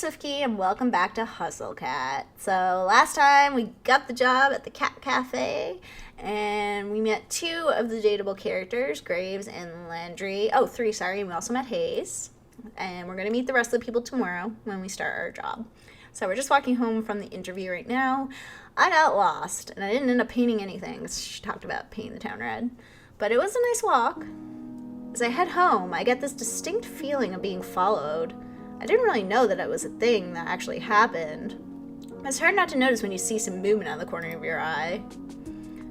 Swiftkey, and welcome back to Hustle Cat. So last time we got the job at the cat cafe, and we met two of the dateable characters, Graves and Landry. Oh, three, sorry, and we also met Hayes. And we're going to meet the rest of the people tomorrow when we start our job. So we're just walking home from the interview right now. I got lost, and I didn't end up painting anything. She talked about painting the town red. But it was a nice walk. As I head home, I get this distinct feeling of being followed. I didn't really know that it was a thing that actually happened. It's hard not to notice when you see some movement out of the corner of your eye.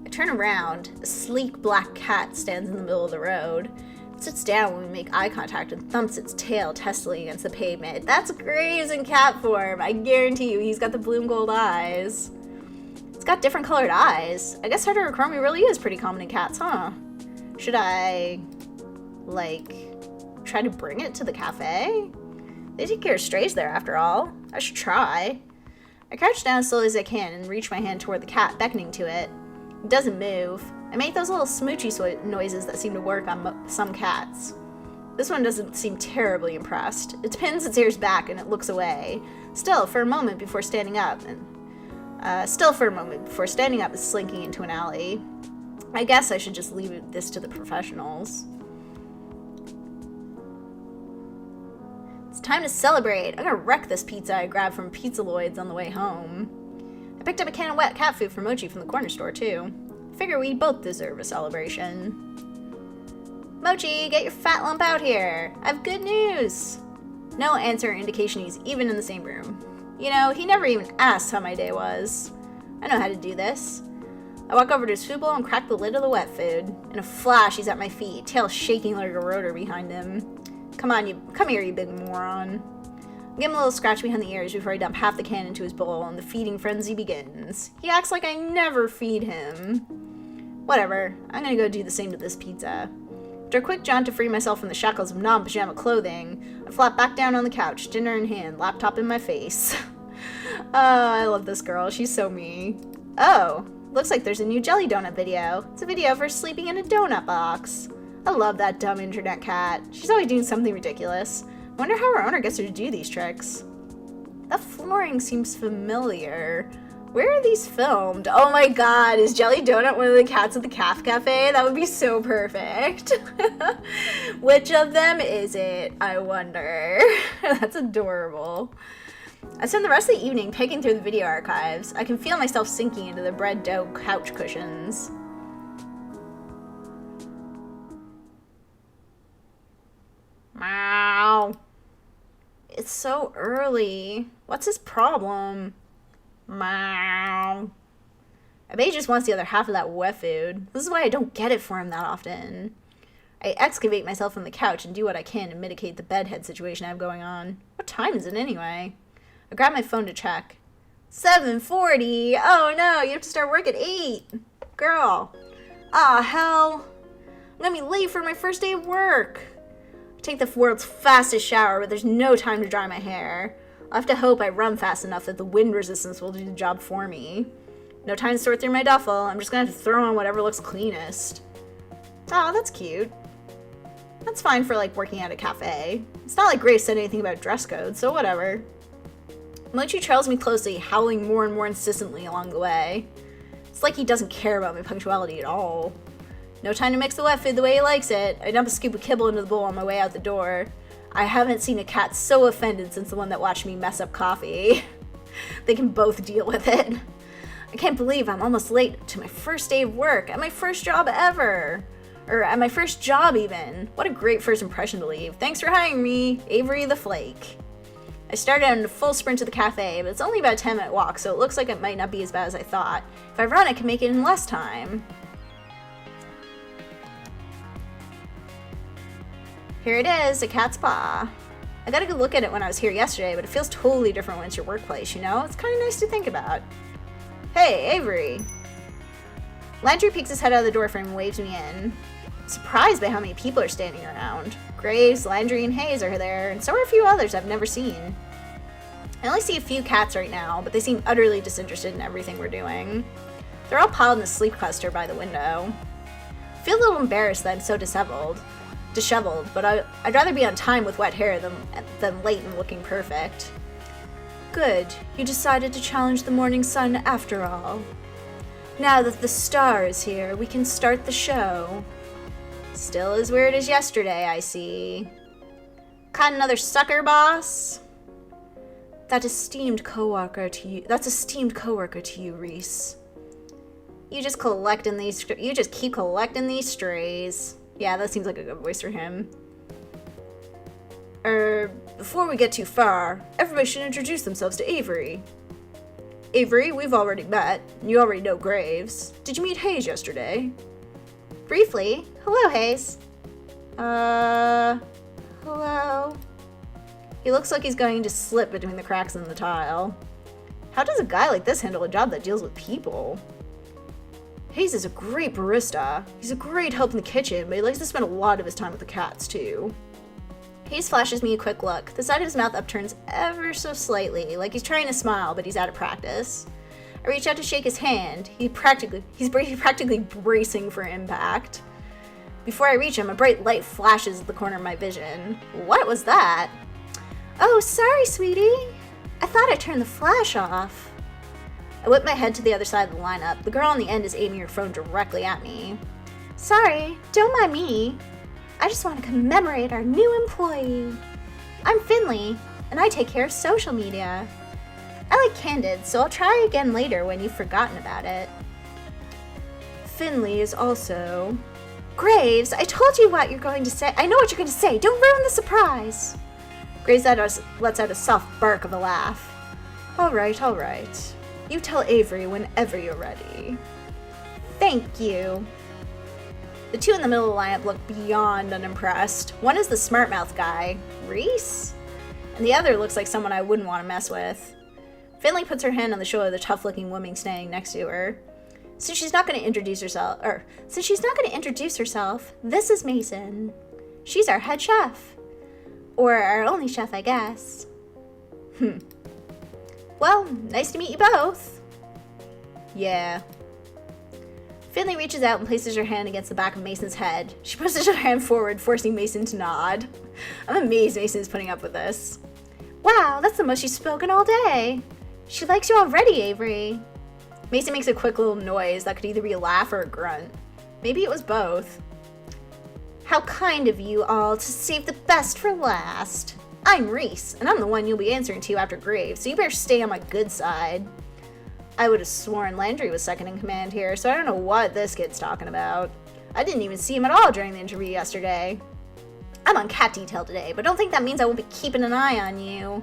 I turn around. A sleek black cat stands in the middle of the road. It sits down when we make eye contact and thumps its tail testily against the pavement. That's Graves in cat form. I guarantee you he's got the blue and gold eyes. It's got different colored eyes. I guess heterochromia really is pretty common in cats, huh? Should I, try to bring it to the cafe? They take care of strays there, after all. I should try. I crouch down as slowly as I can and reach my hand toward the cat, beckoning to it. It doesn't move. I make those little smoochy noises that seem to work on some cats. This one doesn't seem terribly impressed. It pins its ears back and it looks away. Still for a moment before standing up and slinking into an alley. I guess I should just leave this to the professionals. It's time to celebrate. I'm gonna wreck this pizza I grabbed from Pizza Lloyd's on the way home. I picked up a can of wet cat food for Mochi from the corner store, too. I figure we both deserve a celebration. Mochi, get your fat lump out here. I have good news. No answer or indication he's even in the same room. You know, he never even asked how my day was. I know how to do this. I walk over to his food bowl and crack the lid of the wet food. In a flash, he's at my feet, tail shaking like a rotor behind him. Come here, you big moron. I give him a little scratch behind the ears before I dump half the can into his bowl, and the feeding frenzy begins. He acts like I never feed him. Whatever, I'm gonna go do the same to this pizza. After a quick jaunt to free myself from the shackles of non-pajama clothing, I flop back down on the couch, dinner in hand, laptop in my face. Oh, I love this girl, she's so me. Oh, looks like there's a new jelly donut video. It's a video of her sleeping in a donut box. I love that dumb internet cat. She's always doing something ridiculous. I wonder how her owner gets her to do these tricks. That flooring seems familiar. Where are these filmed? Oh my god, is Jelly Donut one of the cats at the Calf Cafe? That would be so perfect. Which of them is it, I wonder? That's adorable. I spend the rest of the evening picking through the video archives. I can feel myself sinking into the bread dough couch cushions. Meow. It's so early. What's his problem? Meow. I bet he just wants the other half of that wet food. This is why I don't get it for him that often. I excavate myself from the couch and do what I can to mitigate the bedhead situation I have going on. What time is it anyway? I grab my phone to check. 7:40. Oh no, you have to start work at 8. Girl. Ah, hell. I'm gonna be late for my first day of work. Take the world's fastest shower, but there's no time to dry my hair. I'll have to hope I run fast enough that the wind resistance will do the job for me. No time to sort through my duffel. I'm just gonna have to throw on whatever looks cleanest. Oh, that's cute. That's fine for, working at a cafe. It's not like Grace said anything about dress code, so whatever. Mochi trails me closely, howling more and more insistently along the way. It's like he doesn't care about my punctuality at all. No time to mix the wet food the way he likes it. I dump a scoop of kibble into the bowl on my way out the door. I haven't seen a cat so offended since the one that watched me mess up coffee. They can both deal with it. I can't believe I'm almost late to my first day of work, at my first job ever. Or at my first job even. What a great first impression to leave. Thanks for hiring me, Avery the Flake. I started out in a full sprint to the cafe, but it's only about a 10-minute walk, so it looks like it might not be as bad as I thought. If I run, I can make it in less time. Here it is, a cat's paw. I got a good look at it when I was here yesterday, but it feels totally different when it's your workplace, you know? It's kind of nice to think about. Hey, Avery. Landry peeks his head out of the doorframe and waves me in. I'm surprised by how many people are standing around. Graves, Landry, and Hayes are there, and so are a few others I've never seen. I only see a few cats right now, but they seem utterly disinterested in everything we're doing. They're all piled in the sleep cluster by the window. I feel a little embarrassed that I'm so disheveled, but I'd rather be on time with wet hair than late and looking perfect. Good, you decided to challenge the morning sun after all. Now that the star is here, we can start the show. Still as weird as yesterday, I see. Caught another sucker, boss? That's esteemed coworker to you, Reese. You just keep collecting these strays. Yeah, that seems like a good voice for him. Before we get too far, everybody should introduce themselves to Avery. Avery, we've already met. You already know Graves. Did you meet Hayes yesterday? Briefly. Hello, Hayes. Hello. He looks like he's going to slip between the cracks in the tile. How does a guy like this handle a job that deals with people? Hayes is a great barista. He's a great help in the kitchen, but he likes to spend a lot of his time with the cats, too. Hayes flashes me a quick look. The side of his mouth upturns ever so slightly, like he's trying to smile, but he's out of practice. I reach out to shake his hand. He's practically bracing for impact. Before I reach him, a bright light flashes at the corner of my vision. What was that? Oh, sorry, sweetie. I thought I turned the flash off. I whip my head to the other side of the lineup. The girl on the end is aiming her phone directly at me. Sorry, don't mind me. I just want to commemorate our new employee. I'm Finley, and I take care of social media. I like Candid, so I'll try again later when you've forgotten about it. Finley is also... Graves, I told you what you're going to say. I know what you're going to say. Don't ruin the surprise. Graves lets out a soft bark of a laugh. All right. You tell Avery whenever you're ready. Thank you. The two in the middle of the lineup look beyond unimpressed. One is the smart mouth guy, Reese, and the other looks like someone I wouldn't want to mess with. Finley puts her hand on the shoulder of the tough-looking woman standing next to her. Since she's not going to introduce herself, this is Mason. She's our head chef. Or our only chef, I guess. Well, nice to meet you both. Yeah. Finley reaches out and places her hand against the back of Mason's head. She pushes her hand forward, forcing Mason to nod. I'm amazed Mason is putting up with this. Wow, that's the most she's spoken all day. She likes you already, Avery. Mason makes a quick little noise that could either be a laugh or a grunt. Maybe it was both. How kind of you all to save the best for last. I'm Reese, and I'm the one you'll be answering to after Graves, so you better stay on my good side. I would have sworn Landry was second in command here, so I don't know what this kid's talking about. I didn't even see him at all during the interview yesterday. I'm on cat detail today, but don't think that means I won't be keeping an eye on you.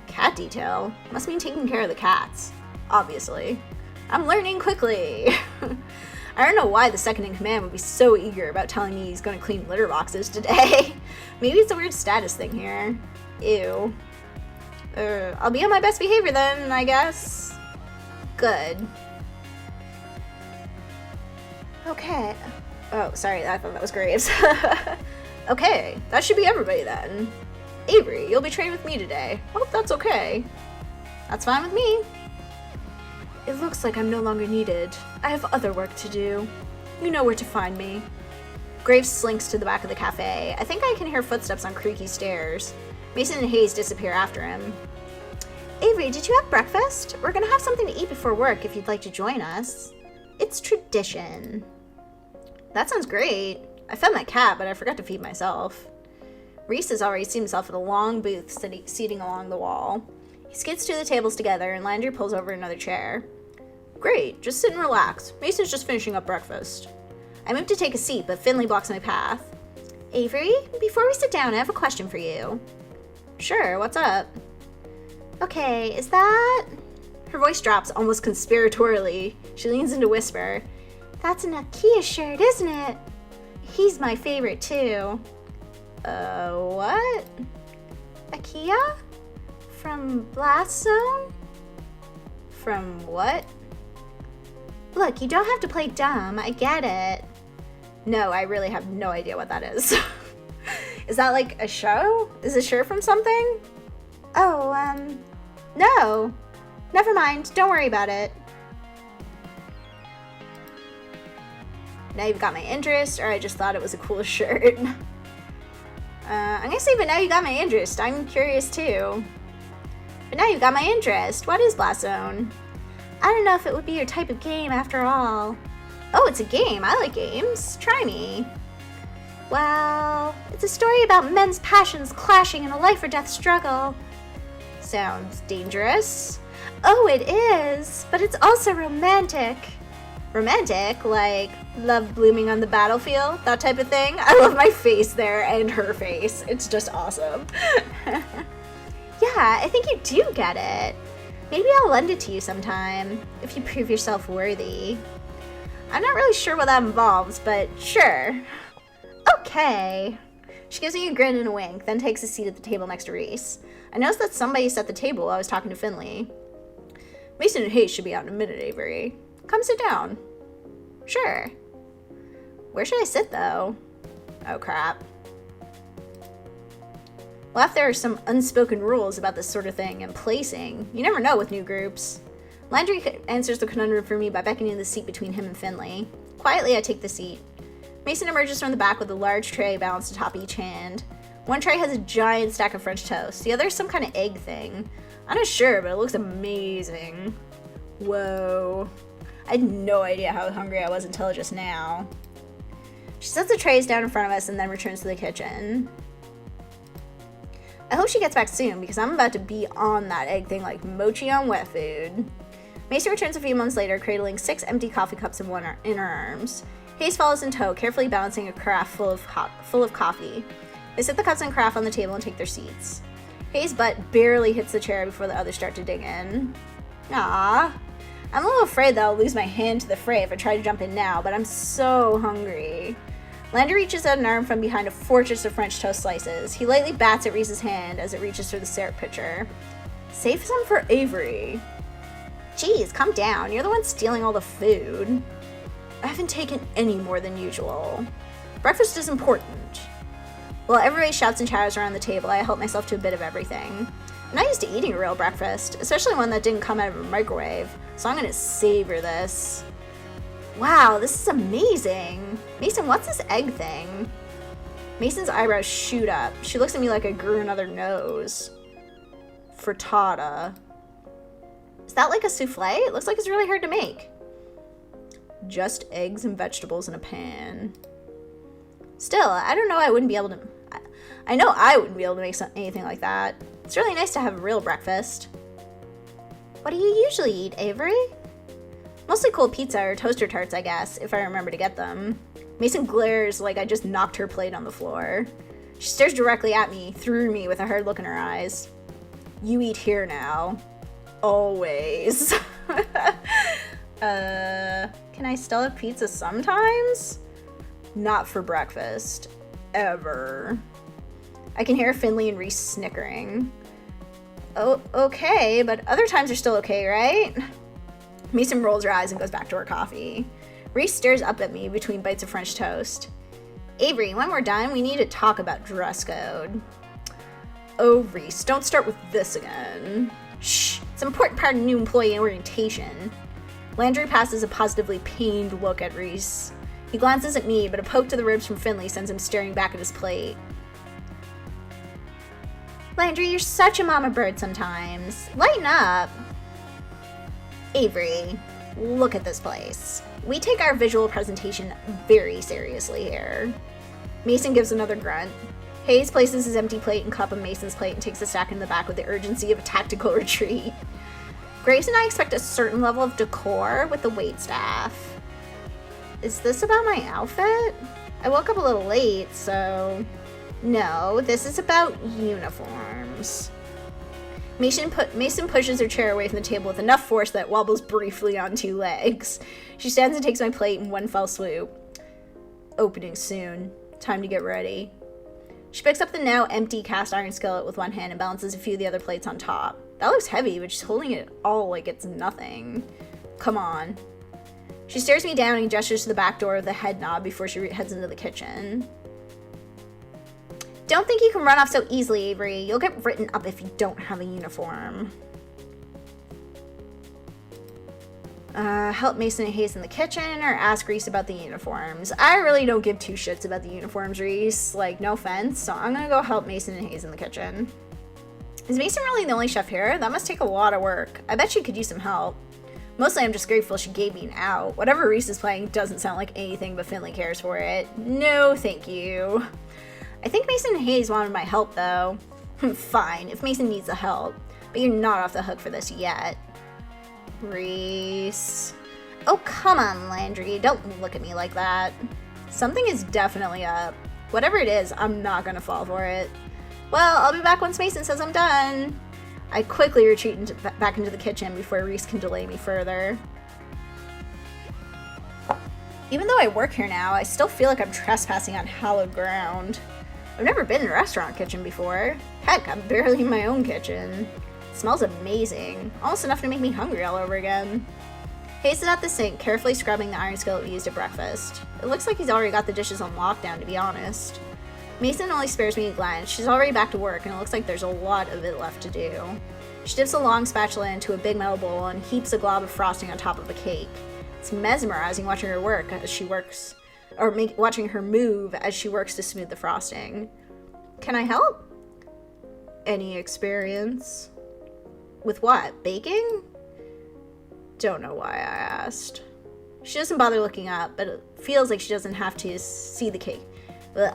Cat detail? Must mean taking care of the cats. Obviously. I'm learning quickly. I don't know why the second in command would be so eager about telling me he's going to clean litter boxes today. Maybe it's a weird status thing here. Ew. I'll be on my best behavior then, I guess. Good. Okay. Oh, sorry, I thought that was Graves. Okay, that should be everybody then. Avery, you'll be training with me today. Hope that's okay. That's fine with me. It looks like I'm no longer needed. I have other work to do. You know where to find me. Graves slinks to the back of the cafe. I think I can hear footsteps on creaky stairs. Mason and Hayes disappear after him. Avery, did you have breakfast? We're gonna have something to eat before work if you'd like to join us. It's tradition. That sounds great. I fed my cat, but I forgot to feed myself. Reese has already seen himself at a long booth seating along the wall. He skids to the tables together, and Landry pulls over another chair. Great, just sit and relax. Mason's just finishing up breakfast. I move to take a seat, but Finley blocks my path. Avery, before we sit down, I have a question for you. Sure, what's up? Okay, is that... Her voice drops almost conspiratorially. She leans in to whisper. That's an Akia shirt, isn't it? He's my favorite, too. What? Akia? From Blast Zone? From what? Look, you don't have to play dumb. I get it. No, I really have no idea what that is. Is that like a show? Is a shirt from something? Oh, no. Never mind. Don't worry about it. Now you've got my interest, or I just thought it was a cool shirt. I'm gonna say, but now you got my interest. I'm curious too. But now you've got my interest. What is Blast Zone? I don't know if it would be your type of game after all. Oh, it's a game. I like games. Try me. Well, it's a story about men's passions clashing in a life or death struggle. Sounds dangerous. Oh, it is, but it's also romantic. Romantic? Like love blooming on the battlefield? That type of thing? I love my face there and her face. It's just awesome. Yeah, I think you do get it. Maybe I'll lend it to you sometime, if you prove yourself worthy. I'm not really sure what that involves, but sure. Okay. She gives me a grin and a wink, then takes a seat at the table next to Reese. I noticed that somebody set the table while I was talking to Finley. Mason and Hayes should be out in a minute, Avery. Come sit down. Sure. Where should I sit, though? Oh, crap. Well, if there are some unspoken rules about this sort of thing and placing, you never know with new groups. Landry answers the conundrum for me by beckoning the seat between him and Finley. Quietly, I take the seat. Mason emerges from the back with a large tray balanced atop each hand. One tray has a giant stack of French toast. The other is some kind of egg thing. I'm not sure, but it looks amazing. Whoa. I had no idea how hungry I was until just now. She sets the trays down in front of us and then returns to the kitchen. I hope she gets back soon because I'm about to be on that egg thing like mochi on wet food. Mason returns a few months later, cradling 6 empty coffee cups in her arms. Hayes follows in tow, carefully balancing a carafe full of coffee. They set the cups and carafe on the table and take their seats. Hayes' butt barely hits the chair before the others start to dig in. Ah, I'm a little afraid that I'll lose my hand to the fray if I try to jump in now, but I'm so hungry. Landry reaches out an arm from behind a fortress of French toast slices. He lightly bats at Reese's hand as it reaches for the syrup pitcher. Save some for Avery. Geez, calm down. You're the one stealing all the food. I haven't taken any more than usual. Breakfast is important. While everybody shouts and chatters around the table, I help myself to a bit of everything. I'm not used to eating a real breakfast, especially one that didn't come out of a microwave, so I'm gonna savor this. Wow, this is amazing. Mason, what's this egg thing? Mason's eyebrows shoot up. She looks at me like I grew another nose. Frittata. Is that like a souffle? It looks like it's really hard to make. Just eggs and vegetables in a pan. Still, I don't know I wouldn't be able to... I know I wouldn't be able to make anything like that. It's really nice to have a real breakfast. What do you usually eat, Avery? Mostly cold pizza or toaster tarts, I guess, if I remember to get them. Mason glares like I just knocked her plate on the floor. She stares directly at me, through me, with a hard look in her eyes. You eat here now. Always. Can I still have pizza sometimes? Not for breakfast. Ever. I can hear Finley and Reese snickering. Oh, okay, but other times are still okay, right? Mason rolls her eyes and goes back to her coffee. Reese stares up at me between bites of French toast. Avery, when we're done, we need to talk about dress code. Oh, Reese, don't start with this again. Shh, it's an important part of new employee orientation. Landry passes a positively pained look at Reese. He glances at me, but a poke to the ribs from Finley sends him staring back at his plate. Landry, you're such a mama bird sometimes. Lighten up. Avery, look at this place. We take our visual presentation very seriously here. Mason gives another grunt. Hayes places his empty plate and cup on Mason's plate and takes a stack in the back with the urgency of a tactical retreat. Grace and I expect a certain level of decor with the waitstaff. Is this about my outfit? I woke up a little late, so... No, this is about uniforms. Mason pushes her chair away from the table with enough force that it wobbles briefly on 2 legs. She stands and takes my plate in one fell swoop. Opening soon. Time to get ready. She picks up the now empty cast iron skillet with one hand and balances a few of the other plates on top. That looks heavy, but she's holding it all like it's nothing. Come on. She stares me down and gestures to the back door of the head knob before she heads into the kitchen. Don't think you can run off so easily, Avery. You'll get written up if you don't have a uniform. Help Mason and Hayes in the kitchen or ask Reese about the uniforms. I really don't give 2 shits about the uniforms, Reese. Like, no offense. So I'm gonna go help Mason and Hayes in the kitchen. Is Mason really the only chef here? That must take a lot of work. I bet she could use some help. Mostly I'm just grateful she gave me an out. Whatever Reese is playing doesn't sound like anything but Finley cares for it. No, thank you. I think Mason and Hayes wanted my help, though. Fine, if Mason needs the help. But you're not off the hook for this yet. Reese. Oh, come on, Landry. Don't look at me like that. Something is definitely up. Whatever it is, I'm not gonna fall for it. Well, I'll be back once Mason says I'm done. I quickly retreat back into the kitchen before Reese can delay me further. Even though I work here now, I still feel like I'm trespassing on hallowed ground. I've never been in a restaurant kitchen before. Heck, I'm barely in my own kitchen. It smells amazing, almost enough to make me hungry all over again. Hayes is at the sink, carefully scrubbing the iron skillet we used at breakfast. It looks like he's already got the dishes on lockdown, to be honest. Mason only spares me a glance. She's already back to work, and it looks like there's a lot of it left to do. She dips a long spatula into a big metal bowl and heaps a glob of frosting on top of a cake. It's mesmerizing watching her work as she works, or watching her move as she works to smooth the frosting. Can I help? Any experience? With what? Baking? Don't know why I asked. She doesn't bother looking up, but it feels like she doesn't have to see the cake. Ugh.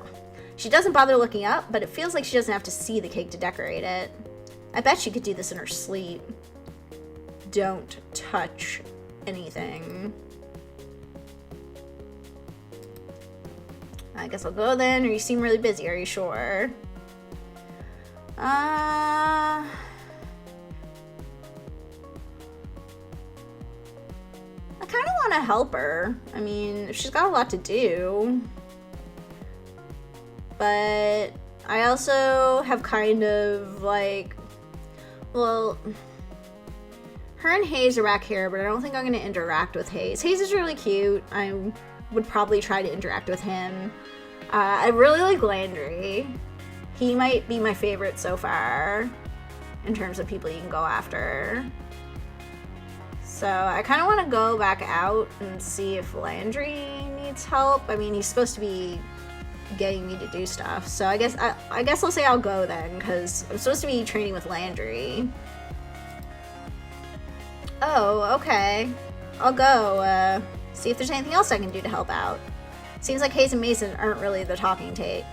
She doesn't bother looking up, but it feels like she doesn't have to see the cake to decorate it. I bet she could do this in her sleep. Don't touch anything. I guess I'll go then, or you seem really busy, are you sure? I kind of want to help her. I mean, she's got a lot to do. But I also have kind of like, well, her and Hayes are back here, but I don't think I'm going to interact with Hayes. Hayes is really cute. I would probably try to interact with him. I really like Landry. He might be my favorite so far in terms of people you can go after. So I kind of want to go back out and see if Landry needs help. I mean, he's supposed to be getting me to do stuff. So I guess I'll say I'll go then, because I'm supposed to be training with Landry. Oh, okay. I'll go see if there's anything else I can do to help out. Seems like Hayes and Mason aren't really the talking tape.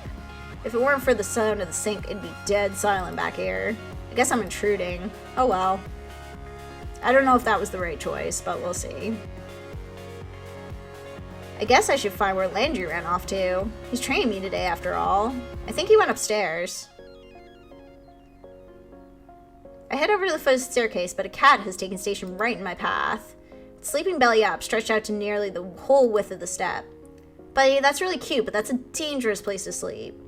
If it weren't for the sound of the sink, it'd be dead silent back here. I guess I'm intruding. Oh well. I don't know if that was the right choice, but we'll see. I guess I should find where Landry ran off to. He's training me today, after all. I think he went upstairs. I head over to the foot of the staircase, but a cat has taken station right in my path. It's sleeping belly up, stretched out to nearly the whole width of the step. Buddy, that's really cute, but that's a dangerous place to sleep.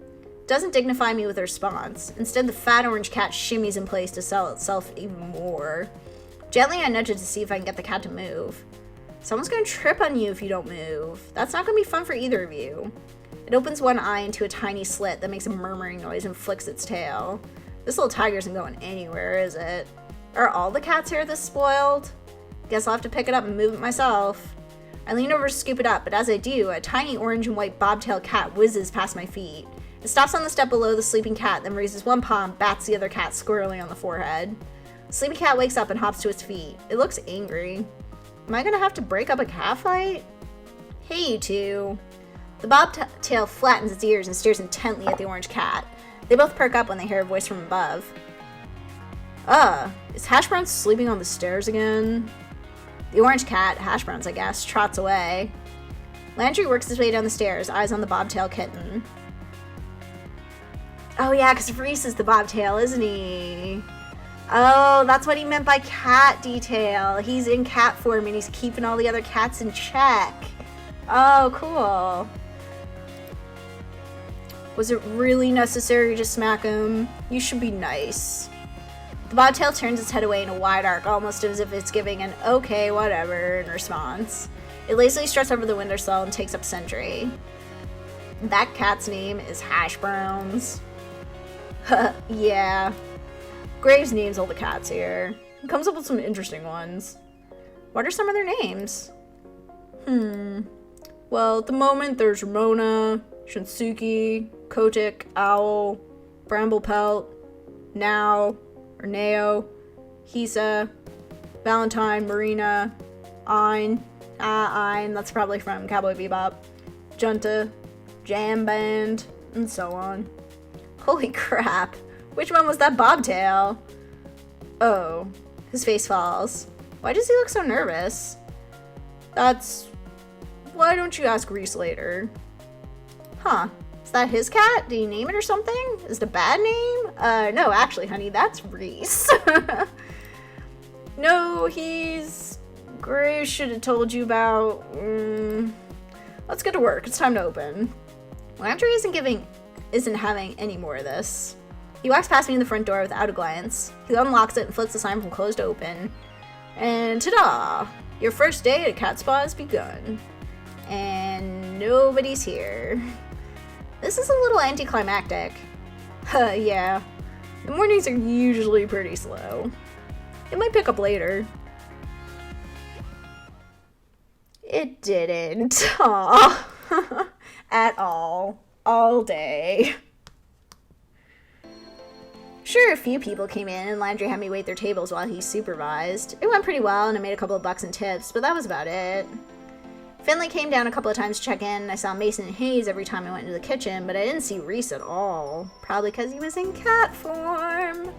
Doesn't dignify me with a response. Instead, the fat orange cat shimmies in place to sell itself even more. Gently, I nudge it to see if I can get the cat to move. Someone's gonna trip on you if you don't move. That's not gonna be fun for either of you. It opens one eye into a tiny slit that makes a murmuring noise and flicks its tail. This little tiger isn't going anywhere, is it? Are all the cats here this spoiled? Guess I'll have to pick it up and move it myself. I lean over to scoop it up, but as I do, a tiny orange and white bobtail cat whizzes past my feet. It stops on the step below the sleeping cat, then raises one paw and bats the other cat squarely on the forehead. The sleeping cat wakes up and hops to its feet. It looks angry. Am I gonna have to break up a cat fight? Hey, you two. The bobtail flattens its ears and stares intently at the orange cat. They both perk up when they hear a voice from above. Is Hash Brown sleeping on the stairs again? The orange cat, Hash Brown's I guess, trots away. Landry works his way down the stairs, eyes on the bobtail kitten. Oh yeah, because Reese is the bobtail, isn't he? Oh, that's what he meant by cat detail. He's in cat form and he's keeping all the other cats in check. Oh, cool. Was it really necessary to smack him? You should be nice. The bobtail turns its head away in a wide arc, almost as if it's giving an okay, whatever in response. It lazily struts over the windowsill and takes up sentry. That cat's name is Hash Browns. Yeah. Graves names all the cats here. He comes up with some interesting ones. What are some of their names? Well, at the moment there's Ramona, Shinsuke, Kotick, Owl, Bramble Pelt, Now, Neo, Hisa, Valentine, Marina, Ein, that's probably from Cowboy Bebop, Junta, Jam Band, and so on. Holy crap, which one was that bobtail? Oh, his face falls. Why does he look so nervous? Why don't you ask Reese later? Huh, is that his cat? Did he name it or something? Is it a bad name? No, actually, honey, that's Reese. No, Gray should have told you about... Let's get to work. It's time to open. Landry isn't having any more of this. He walks past me in the front door without a glance. He unlocks it and flips the sign from closed to open. And ta-da! Your first day at Cat Spa has begun. And nobody's here. This is a little anticlimactic. Yeah. The mornings are usually pretty slow. It might pick up later. It didn't. Aw. At all. All day. Sure, a few people came in and Landry had me wait their tables while he supervised. It went pretty well and I made a couple of bucks in tips, but that was about it. Finley came down a couple of times to check in. I saw Mason and Hayes every time I went into the kitchen, but I didn't see Reese at all. Probably because he was in cat form.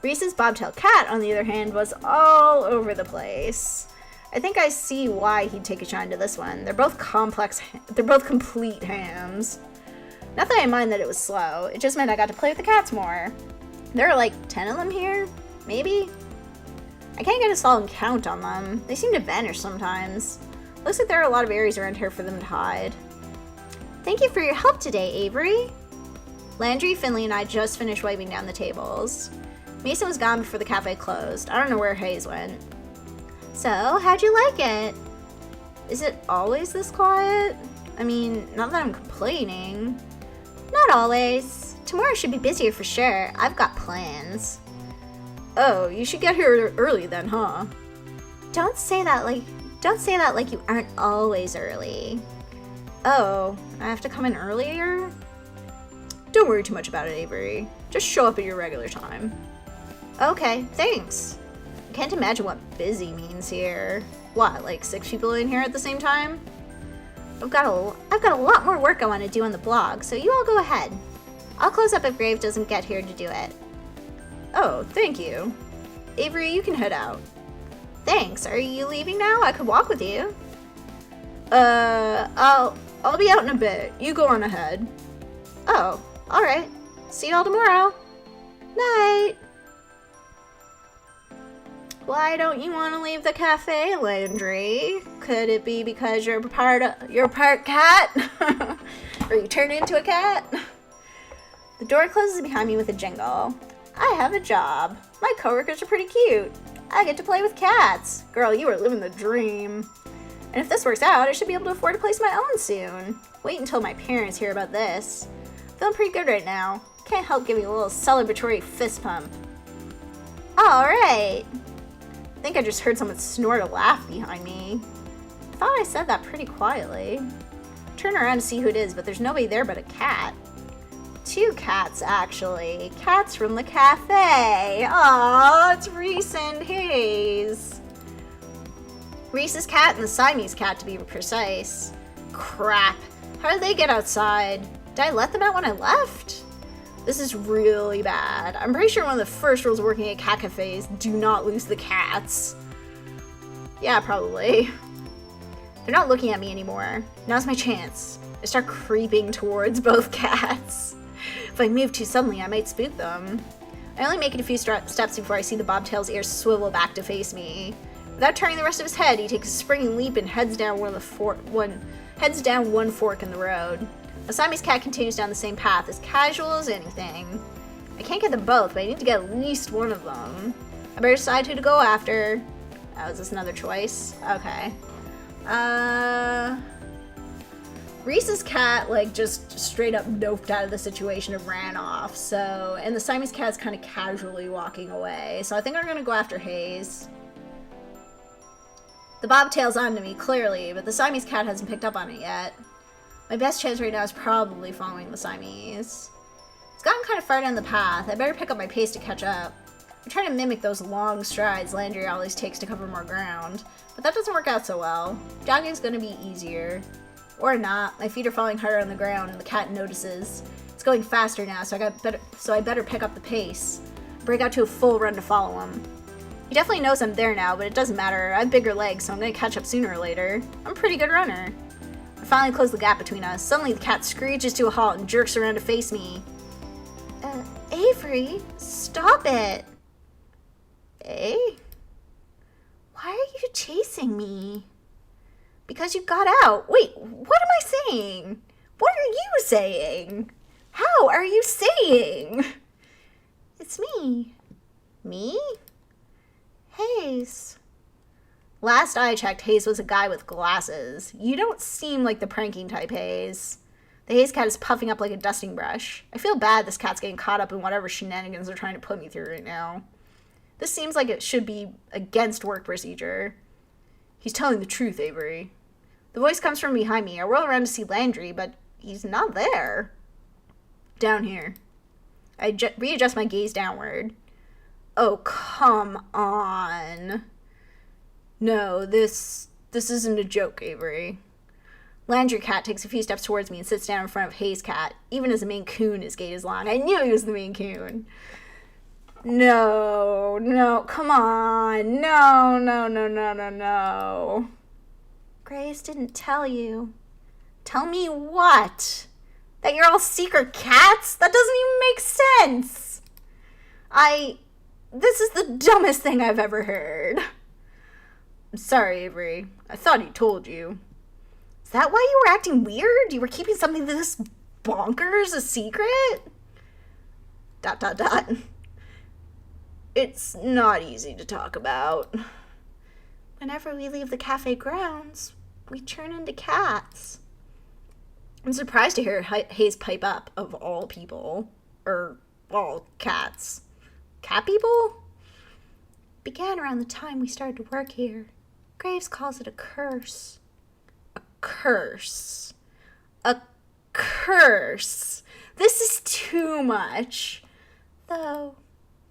Reese's bobtail cat, on the other hand, was all over the place. I think I see why he'd take a shine to this one. They're both complete hams. Not that I mind that it was slow, it just meant I got to play with the cats more. There are like 10 of them here? Maybe? I can't get a solid count on them. They seem to vanish sometimes. Looks like there are a lot of areas around here for them to hide. Thank you for your help today, Avery. Landry, Finley, and I just finished wiping down the tables. Mason was gone before the cafe closed. I don't know where Hayes went. So, how'd you like it? Is it always this quiet? I mean, not that I'm complaining. Not always. Tomorrow should be busier for sure. I've got plans. Oh, you should get here early then, huh? Don't say that like you aren't always early. Oh, I have to come in earlier? Don't worry too much about it, Avery. Just show up at your regular time. Okay, thanks. I can't imagine what busy means here. What, like 6 people in here at the same time? I've got a lot more work I want to do on the blog, so you all go ahead. I'll close up if Grave doesn't get here to do it. Oh, thank you. Avery, you can head out. Thanks. Are you leaving now? I could walk with you. I'll be out in a bit. You go on ahead. Oh, alright. See you all tomorrow. Night. Why don't you want to leave the cafe, Landry? Could it be because you're part cat? Or you turn into a cat? The door closes behind me with a jingle. I have a job. My coworkers are pretty cute. I get to play with cats. Girl, you are living the dream. And if this works out, I should be able to afford a place of my own soon. Wait until my parents hear about this. Feeling pretty good right now. Can't help giving a little celebratory fist pump. Alright. I think I just heard someone snort a laugh behind me. I thought I said that pretty quietly. Turn around to see who it is, but there's nobody there but a cat. 2 cats, actually. Cats from the cafe. Aww, it's Reese and Hayes. Reese's cat and the Siamese cat, to be precise. Crap. How did they get outside? Did I let them out when I left? This is really bad. I'm pretty sure one of the first rules working at cat cafes, do not lose the cats. Yeah, probably. They're not looking at me anymore. Now's my chance. I start creeping towards both cats. If I move too suddenly, I might spook them. I only make it a few steps before I see the bobtail's ears swivel back to face me. Without turning the rest of his head, he takes a springing leap and heads down one fork in the road. The Siamese cat continues down the same path, as casual as anything. I can't get them both, but I need to get at least one of them. I better decide who to go after. Oh, is this another choice? Okay. Reese's cat, like, just straight up noped out of the situation and ran off, so, and the Siamese cat's kind of casually walking away, so I think I'm gonna go after Hayes. The bobtail's onto me, clearly, but the Siamese cat hasn't picked up on it yet. My best chance right now is probably following the Siamese. It's gotten kind of far down the path. I better pick up my pace to catch up. I try to mimic those long strides Landry always takes to cover more ground, but that doesn't work out so well. Jogging's gonna be easier. Or not. My feet are falling harder on the ground and the cat notices. It's going faster now, so I better pick up the pace. Break out to a full run to follow him. He definitely knows I'm there now, but it doesn't matter. I have bigger legs, so I'm gonna catch up sooner or later. I'm a pretty good runner. I finally close the gap between us. Suddenly the cat screeches to a halt and jerks around to face me. Avery, stop it. Eh? Why are you chasing me? Because you got out. Wait, what am I saying? What are you saying? How are you saying? It's me. Me? Hayes. Last I checked, Hayes was a guy with glasses. You don't seem like the pranking type, Hayes. The Hayes cat is puffing up like a dusting brush. I feel bad this cat's getting caught up in whatever shenanigans they're trying to put me through right now. This seems like it should be against work procedure. He's telling the truth, Avery. The voice comes from behind me. I whirl around to see Landry, but he's not there. Down here. I readjust my gaze downward. Oh, come on. No, this isn't a joke, Avery. Landry cat takes a few steps towards me and sits down in front of Hayes cat. Even as a Maine Coon, his gait is long. I knew he was the Maine Coon. No, come on. No. Grace didn't tell you. Tell me what? That you're all secret cats? That doesn't even make sense. This is the dumbest thing I've ever heard. I'm sorry, Avery. I thought he told you. Is that why you were acting weird? You were keeping something this bonkers a secret? ... It's not easy to talk about. Whenever we leave the cafe grounds, we turn into cats. I'm surprised to hear Hayes pipe up, of all people. Or all cats. Cat people? Began around the time we started to work here. Graves calls it a curse. A curse. A curse. This is too much. Though,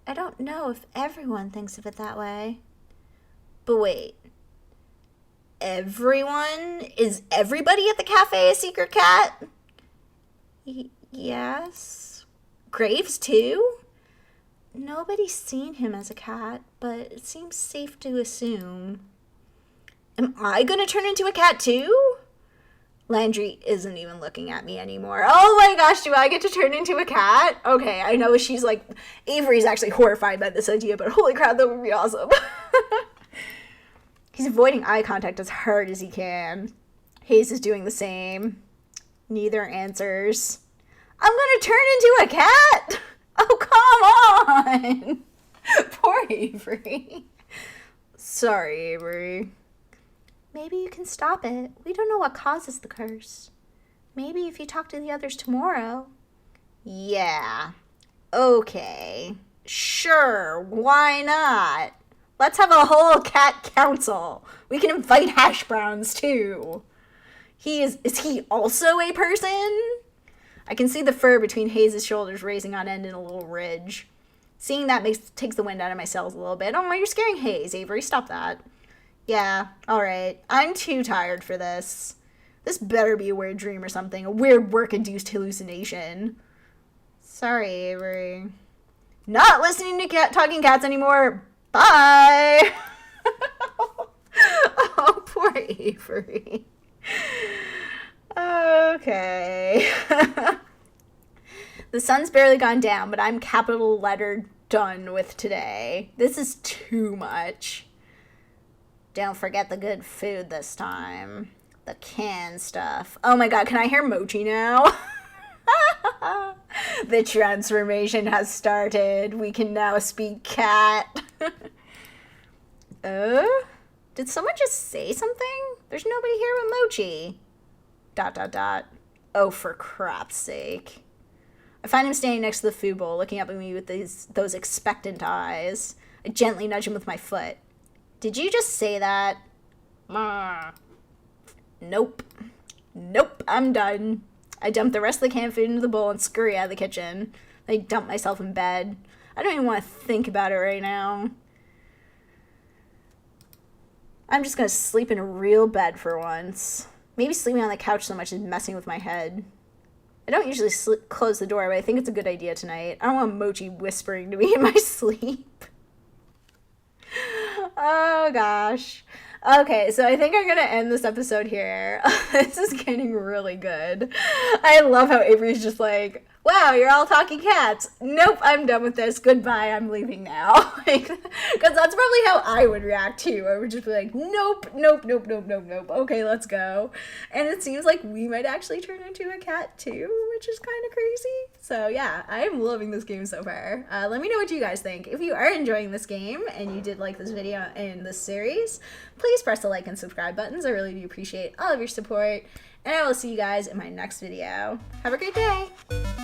I don't know if everyone thinks of it that way. But wait. Everyone? Is everybody at the cafe a secret cat? Yes. Graves, too? Nobody's seen him as a cat, but it seems safe to assume. Am I gonna turn into a cat, too? Landry isn't even looking at me anymore. Oh my gosh, do I get to turn into a cat? Okay, I know she's like, Avery's actually horrified by this idea, but holy crap, that would be awesome. He's avoiding eye contact as hard as he can. Hayes is doing the same. Neither answers. I'm gonna turn into a cat? Oh, come on! Poor Avery. Sorry, Avery. Maybe you can stop it. We don't know what causes the curse. Maybe if you talk to the others tomorrow. Yeah. Okay. Sure, why not? Let's have a whole cat council. We can invite hash browns, too. Is he also a person? I can see the fur between Hayes' shoulders raising on end in a little ridge. Seeing that takes the wind out of my sails a little bit. Oh, you're scaring Hayes, Avery. Stop that. Yeah, alright. I'm too tired for this. This better be a weird dream or something. A weird work-induced hallucination. Sorry, Avery. Not listening to talking cats anymore. Bye! Oh, poor Avery. Okay. The sun's barely gone down, but I'm capital letter done with today. This is too much. Don't forget the good food this time. The canned stuff. Oh my god, can I hear Mochi now? The transformation has started. We can now speak cat. Did someone just say something? There's nobody here but Mochi. ... Oh, for crap's sake. I find him standing next to the food bowl, looking up at me with those expectant eyes. I gently nudge him with my foot. Did you just say that? Nope. Nope, I'm done. I dump the rest of the canned food into the bowl and scurry out of the kitchen. I dump myself in bed. I don't even want to think about it right now. I'm just gonna sleep in a real bed for once. Maybe sleeping on the couch so much is messing with my head. I don't usually close the door, but I think it's a good idea tonight. I don't want Mochi whispering to me in my sleep. Oh gosh. Okay, so I think I'm gonna end this episode here. This is getting really good. I love how Avery's just like, wow, you're all talking cats. Nope, I'm done with this. Goodbye, I'm leaving now. Like, because that's probably how I would react too. I would just be like, nope, nope, nope, nope, nope, nope. Okay, let's go. And it seems like we might actually turn into a cat too, which is kind of crazy. So yeah, I'm loving this game so far. Let me know what you guys think. If you are enjoying this game and you did like this video and this series, please press the like and subscribe buttons. I really do appreciate all of your support. And I will see you guys in my next video. Have a great day!